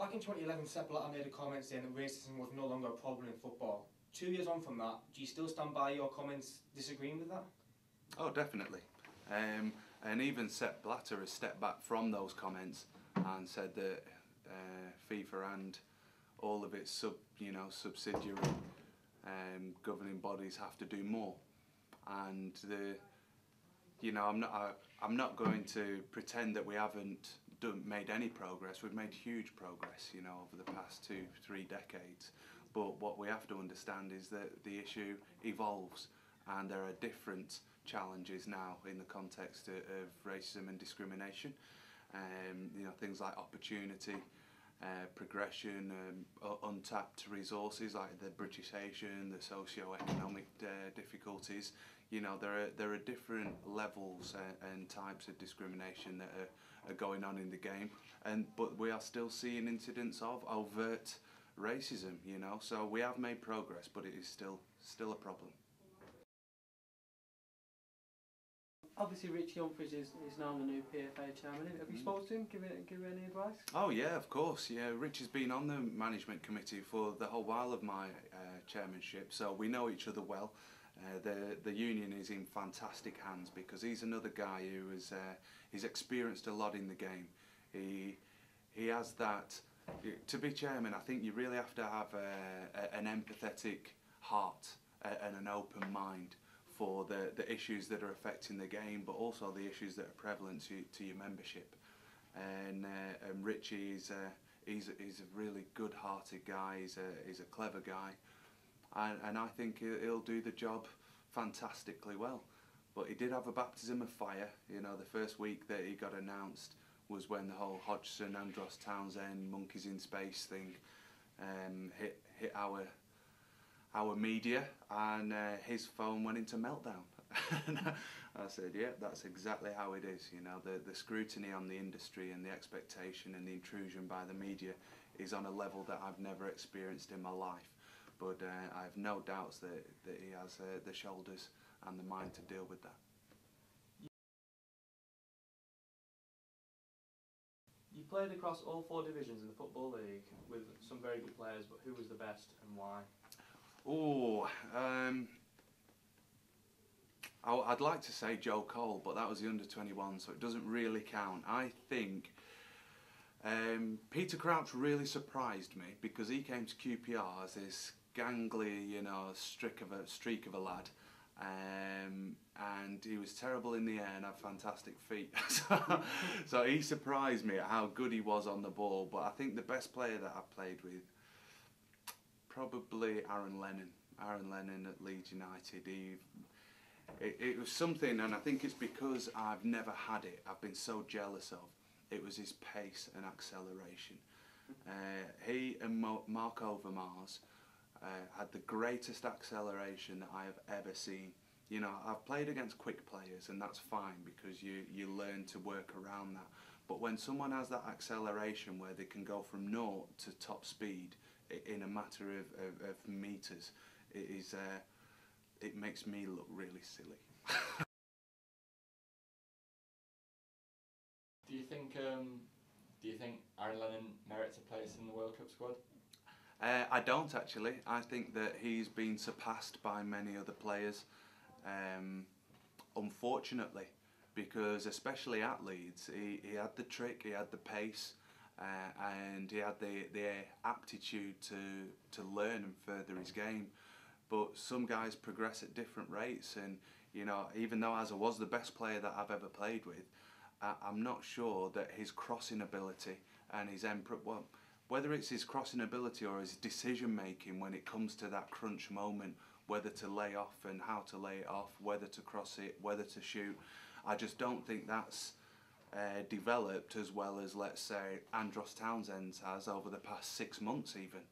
Back in 2011, Sepp Blatter made a comment saying that racism was no longer a problem in football. 2 years on from that, do you still stand by your comments disagreeing with that? Oh, definitely. And even Sepp Blatter has stepped back from those comments and said that FIFA and all of its subsidiary governing bodies have to do more. And I'm not going to pretend that we haven't made any progress. We've made huge progress, over the past 2-3 decades. But what we have to understand is that the issue evolves, and there are different challenges now in the context of racism and discrimination. Things like opportunity, progression, untapped resources like the Britishisation, the socio-economic difficulties. There are different levels and types of discrimination that are going on in the game, but we are still seeing incidents of overt racism. So we have made progress, but it is still a problem. Obviously, Rich Humphries is now the new PFA chairman. Have you spoken to him? Give any advice? Oh yeah, of course. Yeah, Rich has been on the management committee for the whole while of my chairmanship, so we know each other well. The union is in fantastic hands because he's another guy who is he's experienced a lot in the game. He has that. To be chairman, I think you really have to have an empathetic heart and an open mind for the issues that are affecting the game, but also the issues that are prevalent to your membership. And Richie he's a really good-hearted guy. He's a clever guy, and I think he'll do the job fantastically well. But he did have a baptism of fire. The first week that he got announced was when the whole Hodgson, Andros Townsend, monkeys in space thing hit our media, and his phone went into meltdown. I said, yeah, that's exactly how it is. The scrutiny on the industry and the expectation and the intrusion by the media is on a level that I've never experienced in my life. But I have no doubts that he has the shoulders and the mind to deal with that. You played across all 4 divisions in the Football League with some very good players, but who was the best and why? Oh, I'd like to say Joe Cole, but that was the under-21, so it doesn't really count. I think Peter Crouch really surprised me because he came to QPR as this gangly, streak of a lad. And he was terrible in the air and had fantastic feet. So he surprised me at how good he was on the ball. But I think the best player that I've played with, probably Aaron Lennon at Leeds United. It was something, and I think it's because I've never had it, I've been so jealous of. It was his pace and acceleration. He and Mark Overmars had the greatest acceleration that I have ever seen. I've played against quick players, and that's fine because you learn to work around that. But when someone has that acceleration where they can go from 0 to top speed in a matter of meters, it makes me look really silly. Do you think Aaron Lennon merits a place in the World Cup squad? I don't actually. I think that he's been surpassed by many other players, unfortunately, because especially at Leeds, he had the trick, he had the pace, and he had the aptitude to learn and further his game. But some guys progress at different rates, and even though Azza was the best player that I've ever played with, I'm not sure that his crossing ability and his whether it's his crossing ability or his decision making when it comes to that crunch moment, whether to lay off and how to lay it off, whether to cross it, whether to shoot, I just don't think that's developed as well as, let's say, Andros Townsend has over the past 6 months even.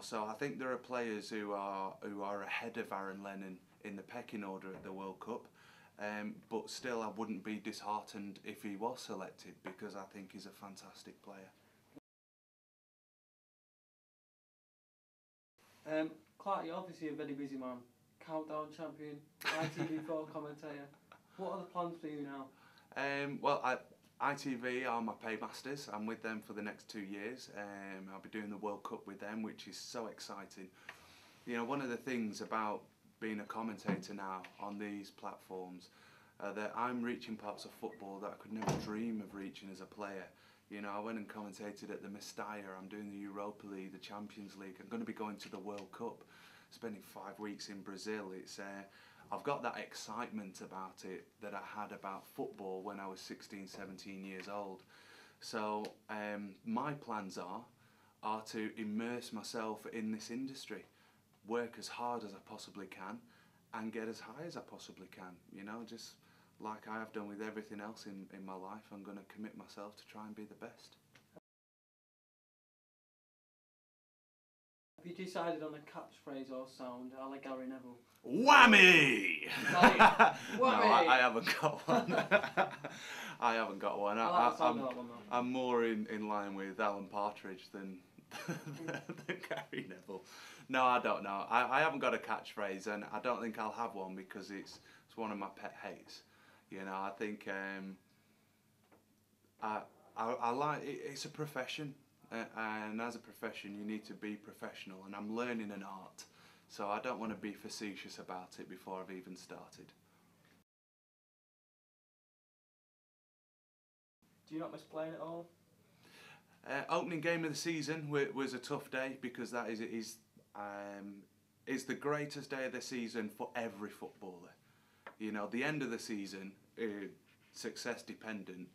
So I think there are players who are ahead of Aaron Lennon in the pecking order at the World Cup, but still I wouldn't be disheartened if he was selected because I think he's a fantastic player. Clarke, you're obviously a very busy man. Countdown champion, ITV4 commentator. What are the plans for you now? Well, ITV are my paymasters. I'm with them for the next 2 years. I'll be doing the World Cup with them, which is so exciting. You know, one of the things about being a commentator now on these platforms, that I'm reaching parts of football that I could never dream of reaching as a player. You know, I went and commentated at the Mestalla. I'm doing the Europa League, the Champions League. I'm going to be going to the World Cup, spending 5 weeks in Brazil. I've got that excitement about it that I had about football when I was 16, 17 years old. So my plans are to immerse myself in this industry, work as hard as I possibly can, and get as high as I possibly can. You know, just like I have done with everything else in my life, I'm going to commit myself to try and be the best. Have you decided on a catchphrase or sound, a la Gary Neville? Whammy! Whammy! No, I haven't got one. I haven't got one. I like the sound of that one though. I'm more in line with Alan Partridge than Gary Neville. No, I don't know. I haven't got a catchphrase, and I don't think I'll have one because it's one of my pet hates. You know, I think I like it's a profession, and as a profession, you need to be professional. And I'm learning an art, so I don't want to be facetious about it before I've even started. Do you not miss playing at all? Opening game of the season was a tough day because that is the greatest day of the season for every footballer. You know, the end of the season, success dependent,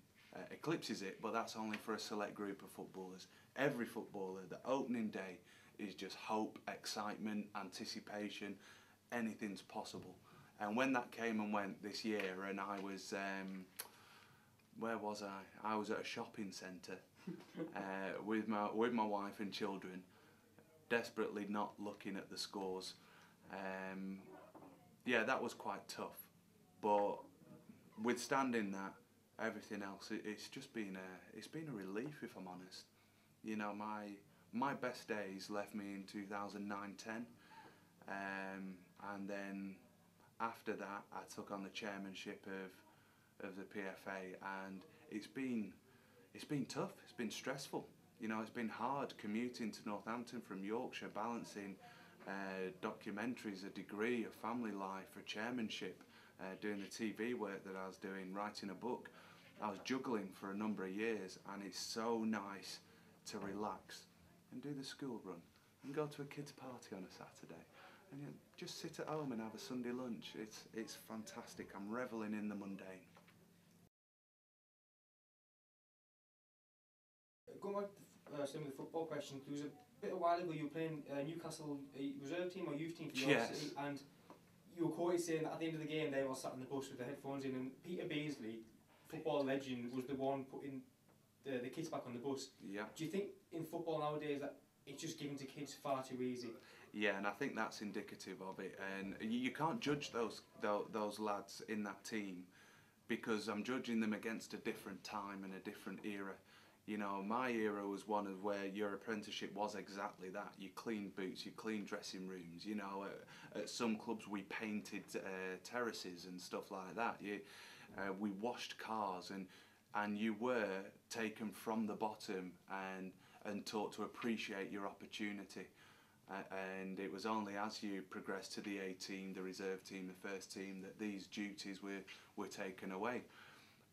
eclipses it, but that's only for a select group of footballers. Every footballer, the opening day is just hope, excitement, anticipation, anything's possible. And when that came and went this year, and I was, where was I? I was at a shopping centre with my wife and children, desperately not looking at the scores. Yeah, that was quite tough, but withstanding that, everything else, it's just been a relief, if I'm honest. You know, my best days left me in 2009-10, and then after that I took on the chairmanship of the PFA, and it's been tough. It's been stressful. You know, it's been hard commuting to Northampton from Yorkshire, balancing documentaries, a degree, a family life, a chairmanship, doing the TV work that I was doing, writing a book. I was juggling for a number of years, and it's so nice to relax and do the school run and go to a kids' party on a Saturday and just sit at home and have a Sunday lunch. It's fantastic. I'm revelling in the mundane. Going back to some of the football questions, there was a bit a while ago you were playing Newcastle reserve team or youth team for York Yes. City, and you were quoted saying that at the end of the game they all sat in the bus with their headphones in, and Peter Beasley, football legend, was the one putting the kids back on the bus. Yeah. Do you think in football nowadays that it's just given to kids far too easy? Yeah, and I think that's indicative of it. And you can't judge those lads in that team, because I'm judging them against a different time and a different era. You know, my era was one of where your apprenticeship was exactly that. You cleaned boots, you cleaned dressing rooms. You know, at some clubs we painted terraces and stuff like that. We washed cars, and you were taken from the bottom and taught to appreciate your opportunity. And it was only as you progressed to the A team, the reserve team, the first team, that these duties were taken away.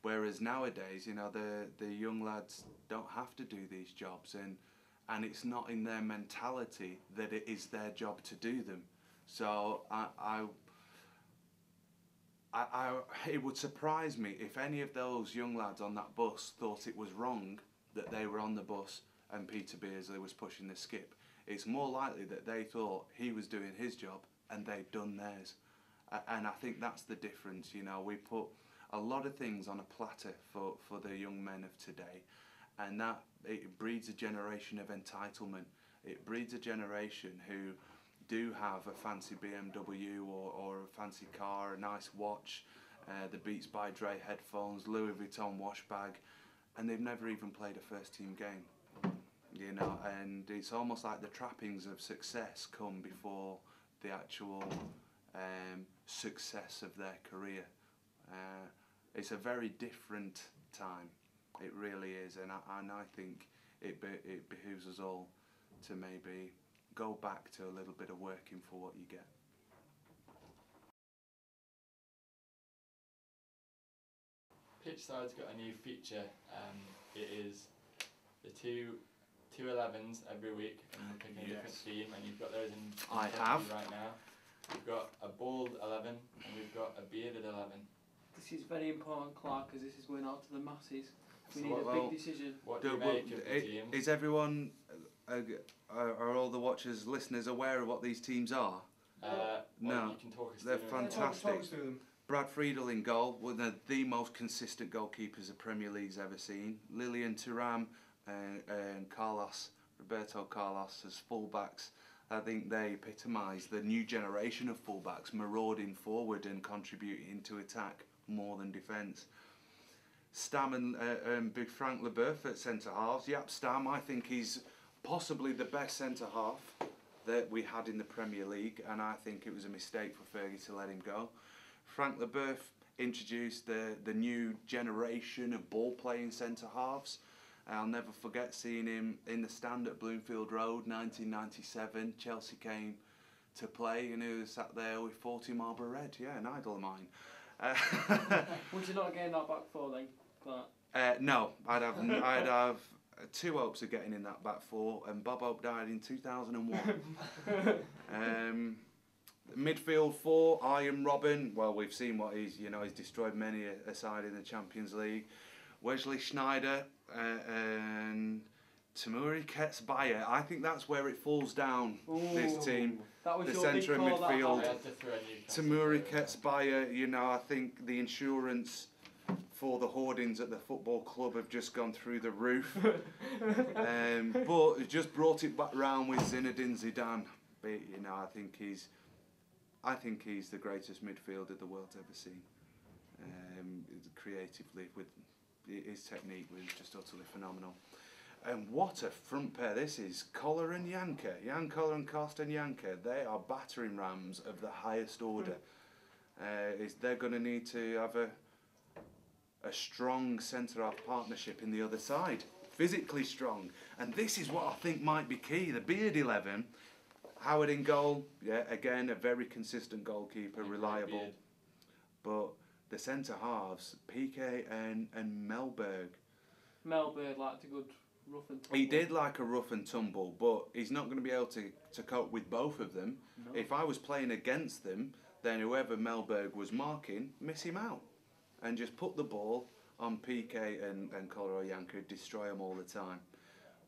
Whereas nowadays, you know, the young lads don't have to do these jobs, and it's not in their mentality that it is their job to do them. So it would surprise me if any of those young lads on that bus thought it was wrong that they were on the bus and Peter Beasley was pushing the skip. It's more likely that they thought he was doing his job and they'd done theirs. And I think that's the difference. You know, we put a lot of things on a platter for the young men of today, and that it breeds a generation of entitlement. It breeds a generation who do have a fancy BMW or a fancy car, a nice watch, the Beats by Dre headphones, Louis Vuitton wash bag, and they've never even played a first team game. You know, and it's almost like the trappings of success come before the actual success of their career. It's a very different time. It really is, and I think it behooves us all to maybe go back to a little bit of working for what you get. Pitchside's got a new feature. It is the two 11s every week, and you're picking a different theme, and you've got those in front of you right now. We've got a bald 11, and we've got a bearded 11. This is very important, Clarke, because this is going out to the masses. We So need a big decision. What do you make of the teams? Is everyone, are all the watchers, listeners aware of what these teams are? No, you can talk us they're through them. fantastic. Talk us through them. Brad Friedel in goal, one of the most consistent goalkeepers the Premier League's ever seen. Lilian Thuram and Roberto Carlos as fullbacks. I think they epitomise the new generation of fullbacks, marauding forward and contributing to attack more than defence. Stam and Big Frank Leboeuf at centre halves. Yep, Stam, I think he's possibly the best centre half that we had in the Premier League, and I think it was a mistake for Fergie to let him go. Frank Leboeuf introduced the new generation of ball-playing centre halves. I'll never forget seeing him in the stand at Bloomfield Road, 1997. Chelsea came to play, and he was sat there with 40 Marlborough Red. Yeah, an idol of mine. Would you not gain that back four then, Clarke? No, I'd have two hopes of getting in that back four, and Bob Hope died in 2001. Midfield four, Iron Robin. Well, we've seen what he's destroyed many a side in the Champions League. Wesley Sneijder and Tamuri Ketsbaye. I think that's where it falls down. This team, that was the your centre of big call, midfield. that Tamuri Ketsbaye. I think the insurance for the hoardings at the football club have just gone through the roof. But it just brought it back round with Zinedine Zidane. But, I think he's the greatest midfielder the world's ever seen. Creatively, with his technique was just utterly phenomenal. And what a front pair this is. Koller and Janker. Jan Koller and Karsten Janker. They are battering rams of the highest order. They're going to need to have a strong centre-half partnership in the other side. Physically strong. And this is what I think might be key. The Beard 11, Howard in goal. Yeah, again, a very consistent goalkeeper, reliable. But the centre halves, Piqué and Mellberg. Mellberg liked a good rough and tumble. He did like a rough and tumble, but he's not going to be able to cope with both of them. No. If I was playing against them, then whoever Mellberg was marking, miss him out. And just put the ball on Piqué and Koller Janker, destroy them all the time.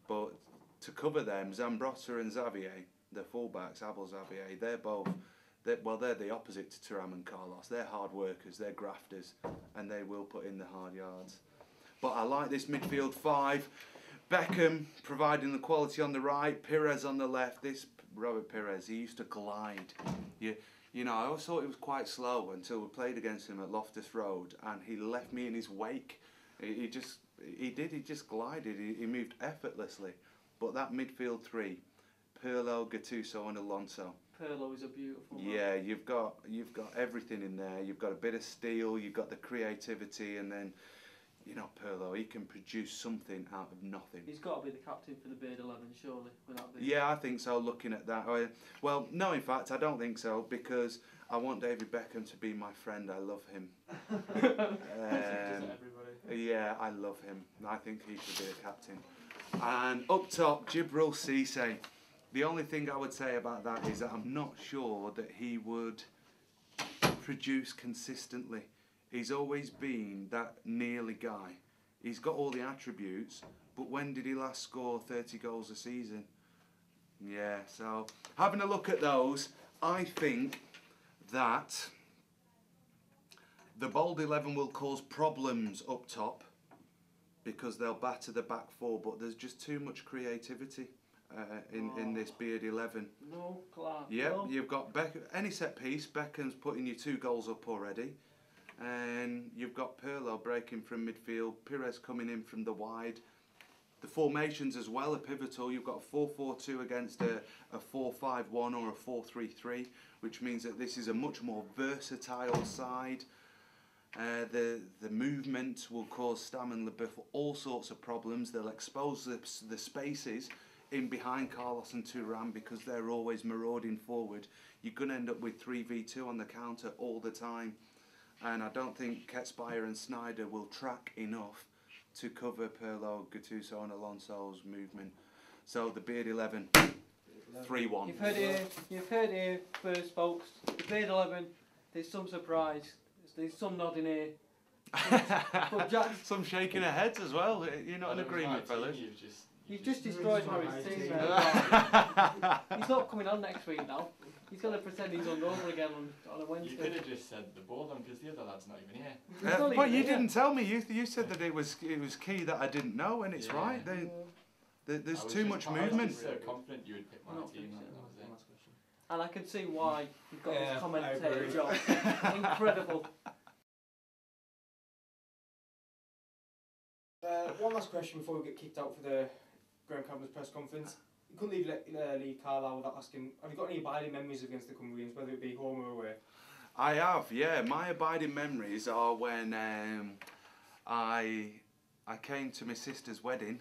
But to cover them, Zambrotta and Xavier, the fullbacks, Abel Xavier, they're the opposite to Thuram and Carlos. They're hard workers, they're grafters, and they will put in the hard yards. But I like this midfield five. Beckham providing the quality on the right, Pires on the left. This Robert Pires, he used to glide. I always thought he was quite slow until we played against him at Loftus Road, and he left me in his wake. He just glided. He moved effortlessly. But that midfield three, Pirlo, Gattuso, and Alonso. Pirlo is a beautiful man. Yeah, you've got everything in there. You've got a bit of steel, you've got the creativity, and then, Pirlo, he can produce something out of nothing. He's got to be the captain for the Beard 11, surely, without being... Yeah, I think so, looking at that. Well, no, in fact, I don't think so, because I want David Beckham to be my friend. I love him. Yeah, I love him. I think he should be the captain. And up top, Djibril Cissé. The only thing I would say about that is that I'm not sure that he would produce consistently. He's always been that nearly guy. He's got all the attributes, but when did he last score 30 goals a season? Yeah, so having a look at those, I think that the bold 11 will cause problems up top because they'll batter the back four, but there's just too much creativity in this Beard 11. No, Clarke. Yeah, no. You've got any set piece, Beckham's putting you 2 goals up already. And you've got Pirlo breaking from midfield, Pires coming in from the wide. The formations as well are pivotal. You've got a 4-4-2 against a 4-5-1 or a 4-3-3, which means that this is a much more versatile side. The movement will cause Stam and Leboeuf all sorts of problems. They'll expose the spaces in behind Carlos and Thuram because they're always marauding forward. You're going to end up with 3v2 on the counter all the time. And I don't think Ketspire and Snyder will track enough to cover Pirlo, Gattuso and Alonso's movement. So the Beard 11, 3-1. You've heard here first, folks. The Beard 11, there's some surprise. There's some nodding here. But Jack's, some shaking of heads as well. You're not in agreement, fellas. You've just destroyed Harry's team. He's not coming on next week now. He's going to pretend he's hungover again on a Wednesday. You could have just said the both of them because the other lad's not even here. But you didn't tell me. You said that it was key that I didn't know, and it's right. There's too much movement. I was so confident you would pick my team. That was it. And I can see why you've got this commentator job. Incredible. One last question before we get kicked out for the Graham Campbell's press conference. You couldn't leave Lee Carlisle without asking, have you got any abiding memories against the Cumbrians, whether it be home or away? I have, yeah. My abiding memories are when I came to my sister's wedding.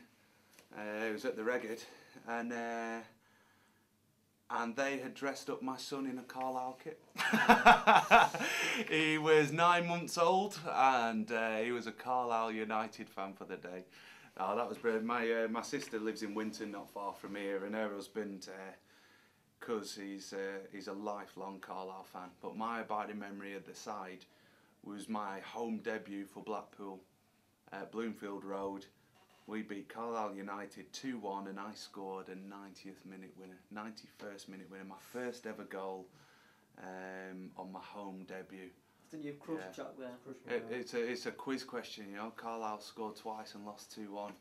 It was at the Regged, and they had dressed up my son in a Carlisle kit. He was 9 months old, and he was a Carlisle United fan for the day. Oh, that was brilliant. My sister lives in Winton, not far from here, and her husband, because he's a lifelong Carlisle fan. But my abiding memory at the side was my home debut for Blackpool at Bloomfield Road. We beat Carlisle United 2-1, and I scored a 91st minute winner, my first ever goal on my home debut. I think you've crushed Jack there. It's a quiz question, you know. Carlisle scored twice and lost 2-1.